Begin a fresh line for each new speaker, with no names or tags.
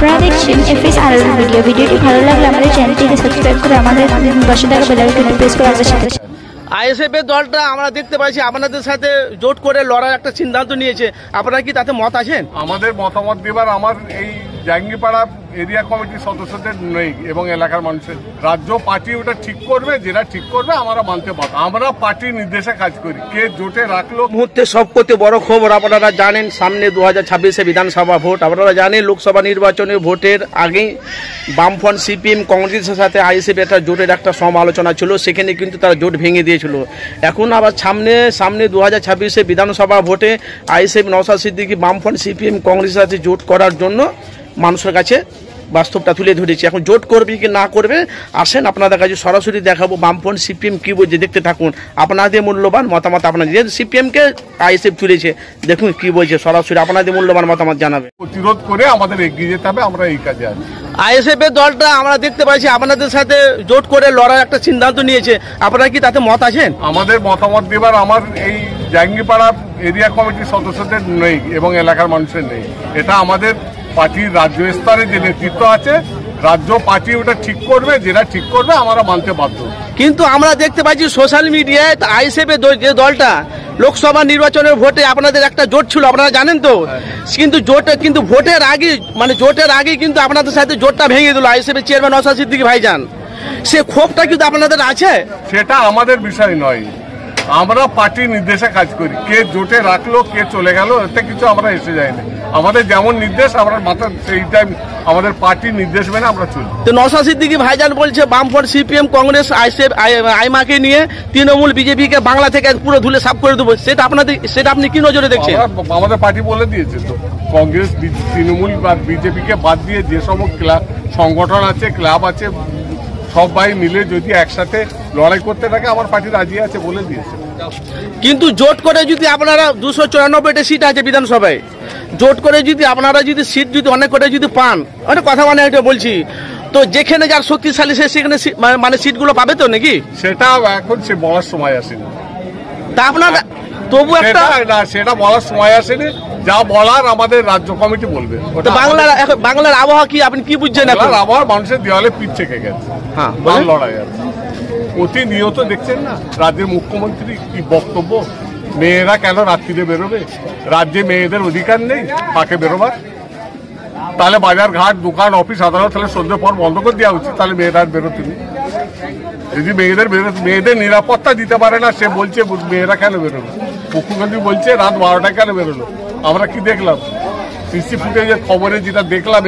আপনারা দেখছেন FSRL video. ভিডিওটি ভালো লাগলে আমাদের চ্যানেলটিকে সাবস্ক্রাইব করে আমাদের পাশে থাকা বেল আইকনটি প্রেস করে আমাদের সাথে।
আইএসএফ এর দলটা আমরা দেখতে পাচ্ছি আপনাদের সাথে জোট করে লড়ার একটা সিদ্ধান্ত নিয়েছে, আপনারা কি তাতে মত আছেন?
আমাদের মতামত দেবার আমার এই জাঙ্গিপাড়া এরিয়া কমিটির সদস্যদের নেই এবং এলাকার মানুষের। রাজ্য পার্টি ওটা ঠিক করবে, যেটা ঠিক করবে আমরা মানতে পারবো। আমরা পার্টির নির্দেশে কাজ করি। কে জোটে রাখলো
মুহূর্তে সবকতে বড় খবর আপনারা জানেন, সামনে 2026 বিধানসভা ভোট। আপনারা জানেন লোকসভা নির্বাচনে ভোটের আগেই বামফ্রন্ট সিপিএম কংগ্রেসের সাথে আইএসএফ একটা জোটের একটা সমালোচনা ছিল, সেখানে কিন্তু তারা জোট ভেঙে দিয়েছিল। এখন আবার সামনে 2026 বিধানসভা ভোটে আইএসএফ নওশাদ সিদ্দিকী বামফ্রন্ট সিপিএম কংগ্রেসের সাথে জোট করার জন্য মানুষের কাছে বাস্তবটা তুলে ধরেছি। এখন জোট করবে কি না করবে আসেন আপনাদের কাছে সরাসরি দেখাবো বামফ্রন্ট সিপিএম কি বলছে, দেখতে থাকুন। আপনাদের মূল্যবান মতামত আপনাদের, যেহেতু সিপিএমকে আইএসএফ তুলেছে, দেখুন কি বলছে, সরাসরি আপনাদের মূল্যবান মতামত জানাবে।
প্রতিরোধ করে আমাদের এগিয়ে যেতে হবে, আমরা এই কাজে আছি।
আইএসএফ এর দলটা আমরা দেখতে পাচ্ছি আপনাদের সাথে জোট করে লড়ার একটা সিদ্ধান্ত নিয়েছে, আপনারা কি তাতে মত আছেন?
আমাদের মতামত দেবার আমার এই জাঙ্গিপাড়া এরিয়া কমিটির সদস্যদের নেই এবং এলাকার মানুষের নেই। এটা আমাদের পার্টির রাজ্য স্তরে যে নেতৃত্ব আছে, রাজ্য পার্টি ওটা ঠিক করবে, যেটা ঠিক করবে আমরা মানতে বাধ্য।
কিন্তু আমরা দেখতে পাচ্ছি সোশ্যাল মিডিয়ায় আইএসএফ এর যে দলটা লোকসভা নির্বাচনের ভোটে আপনাদের একটা জোট ছিল, আপনারা জানেন তো, কিন্তু ভোটের আগে জোটের আগে কিন্তু আপনাদের সাথে জোটটা ভেঙে দিল আইএসএফ এর চেয়ারম্যান নওশাদ সিদ্দিকী ভাইজান। সে ক্ষোভটা কিন্তু আপনাদের আছে।
সেটা আমাদের বিষয় নয়, আমরা পার্টির নির্দেশে কাজ করি। কে জোটে রাখলো, কে চলে গেল, এতে কিছু আমরা এসে যাইনি। আমাদের যেমন নির্দেশ আমরা মাথা সেই টাইম আমাদের পার্টির নির্দেশ মেনে আমরা চলি।
তো নওশাদ সিদ্দিকী ভাইজান বলছে বামফ্রন্ট সিপিএম কংগ্রেস আইএসএফ আইমাকে নিয়ে তৃণমূল বিজেপিকে বাংলা থেকে পুরো ধুলে সাফ করে দেবো, সেটা আপনি কি নজরে দেখছেন?
আমাদের পার্টি বলে দিয়েছে তো, কংগ্রেস তৃণমূল বা বিজেপিকে বাদ দিয়ে যে সমস্ত সংগঠন আছে, ক্লাব আছে, সবাই মিলে যদি একসাথে লড়াই করতে থাকে আমার পার্টি রাজি আছে বলে দিয়েছে।
কিন্তু জোট করে যদি আপনারা 294টা সিট আছে বিধানসভায়, জোট করে যদি আপনারা যদি সিট যদি অনেক করে যদি পান, অনেক কথা এটা বলছি, তো যেখানে যার শক্তিশালী সেখানে সিটগুলো পাবে তো নাকি?
সেটা এখন সে বলার সময় আসেনি।
তা আপনারা তবু একটা
সেটা বলার সময় আসেনি, যা বলার আমাদের রাজ্য কমিটি বলবে।
বাংলার আবহাওয়া কি আপনি কি বুঝছেন? এখন
আবহাওয়া মানুষের দেওয়ালে পিঠ থেকে গেছে,
হ্যাঁ
লড়াই আছে প্রতিনিয়ত। দেখছেন না রাজ্যের মুখ্যমন্ত্রী কি বক্তব্য, মেয়েরা কেন রাত্রিরে বেরোবে? রাজ্যে মেয়েদের অধিকার নেই ফাঁকে বেরোবার? তাহলে বাজার ঘাট দোকান অফিস আদালত তাহলে সন্ধ্যে পর বন্ধ করে দেওয়া উচিত, তাহলে মেয়েরা বেরোতে নেই। যদি মেয়েদের নিরাপত্তা দিতে পারে না, সে বলছে মেয়েরা কেন বেরোবে? মুখ্যমন্ত্রী বলছে রাত 12টায় কেন বেরোলো? আমরা কি দেখলাম? সিসি ফুটেজের খবরে যেটা দেখলাম